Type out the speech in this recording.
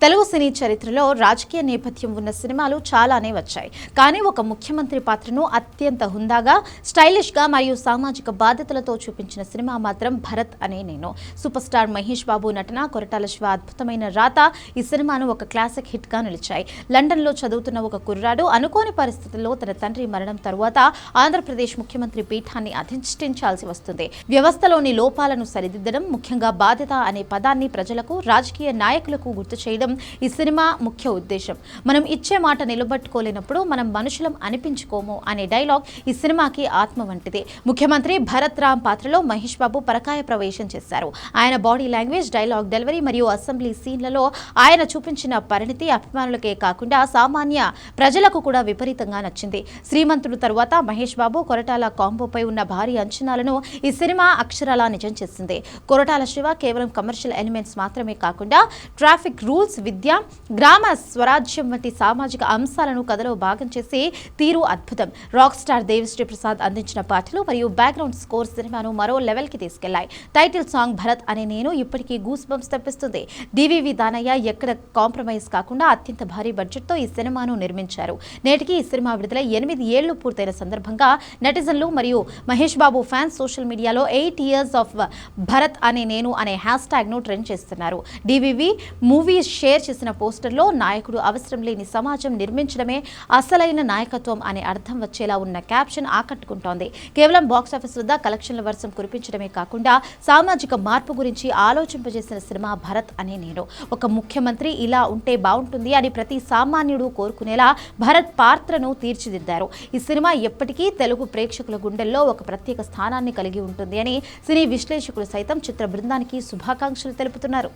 తెలుగు సినీ చరిత్రలో రాజకీయ నేపథ్యం ఉన్న సినిమాలు చాలానే వచ్చాయి. కానీ ఒక ముఖ్యమంత్రి పాత్రను అత్యంత హుందాగా, స్టైలిష్గా మరియు సామాజిక బాధ్యతలతో చూపించిన సినిమా మాత్రం భరత్ అనే నేను. సూపర్ స్టార్ మహేష్ బాబు నటన, కొరటాల శివ అద్భుతమైన రాత ఈ సినిమాను ఒక క్లాసిక్ హిట్గా నిలిచాయి. లండన్లో చదువుతున్న ఒక కుర్రాడు అనుకోని పరిస్థితుల్లో తన తండ్రి మరణం తరువాత ఆంధ్రప్రదేశ్ ముఖ్యమంత్రి పీఠాన్ని అధిష్ఠించాల్సి వస్తుంది. వ్యవస్థలోని లోపాలను సరిదిద్దడం, ముఖ్యంగా బాధ్యత అనే పదాన్ని ప్రజలకు, రాజకీయ నాయకులకు గుర్తు చేయడం ఈ సినిమా ముఖ్య ఉద్దేశం. మనం ఇచ్చే మాట నిలబెట్టుకోలేనప్పుడు మనం మనుషులం అనిపించుకోము అనే డైలాగ్ ఈ సినిమాకి ఆత్మ వంటిది. ముఖ్యమంత్రి భరత్ రామ్ పాత్రలో మహేష్ బాబు పరకాయ ప్రవేశం చేశారు. ఆయన బాడీ లాంగ్వేజ్, డైలాగ్ డెలివరీ మరియు అసెంబ్లీ సీన్లలో ఆయన చూపించిన పరిణితి అభిమానులకే కాకుండా సామాన్య ప్రజలకు కూడా విపరీతంగా నచ్చింది. శ్రీమంతుడు తరువాత మహేష్ బాబు కొరటాల కాంబోపై ఉన్న భారీ అంచనాలను ఈ సినిమా అక్షరాలా నిజం చేసింది. కొరటాల శివ కేవలం కమర్షియల్ ఎలిమెంట్స్ మాత్రమే కాకుండా ట్రాఫిక్ రూల్స్, విద్య, గ్రామ స్వరాజ్యం వంటి సామాజిక అంశాలను కథలో భాగం చేసి తీరు అద్భుతం. రాక్ స్టార్ దేవిశ్రీ ప్రసాద్ అందించిన పాటలు మరియు బ్యాక్గ్రౌండ్ స్కోర్ సినిమాను మరో లెవెల్కి తీసుకెళ్లాయి. టైటిల్ సాంగ్ భరత్ అనే నేను ఇప్పటికీ గూస్ బంప్స్ తెప్పిస్తుంది. డివివి దానయ్య ఎక్కడ కాంప్రమైజ్ కాకుండా అత్యంత భారీ బడ్జెట్తో ఈ సినిమాను నిర్మించారు. నేటికి ఈ సినిమా విడుదల 8 ఏళ్లు పూర్తయిన సందర్భంగా నెటిజన్లు మరియు మహేష్ బాబు ఫ్యాన్స్ సోషల్ మీడియాలో 8 years ఆఫ్ భరత్ అనే నేను అనే హ్యాష్ ట్యాగ్ ను ట్రెండ్ చేస్తున్నారు. డివివి మూవీ షేర్ చేసిన పోస్టర్లో నాయకుడు అవసరం లేని సమాజం నిర్మించడమే అసలైన నాయకత్వం అనే అర్థం వచ్చేలా ఉన్న క్యాప్షన్ ఆకట్టుకుంటోంది. కేవలం బాక్సాఫీస్ వద్ద కలెక్షన్ల వర్షం కురిపించడమే కాకుండా సామాజిక మార్పు గురించి ఆలోచింపజేసిన సినిమా భరత్ అనే నేను. ఒక ముఖ్యమంత్రి ఇలా ఉంటే బాగుంటుంది అని ప్రతి సామాన్యుడు కోరుకునేలా భరత్ పాత్రను తీర్చిదిద్దారు. ఈ సినిమా ఎప్పటికీ తెలుగు ప్రేక్షకుల గుండెల్లో ఒక ప్రత్యేక స్థానాన్ని కలిగి ఉంటుంది అని సినీ విశ్లేషకులు సైతం చిత్ర బృందానికి శుభాకాంక్షలు తెలుపుతున్నారు.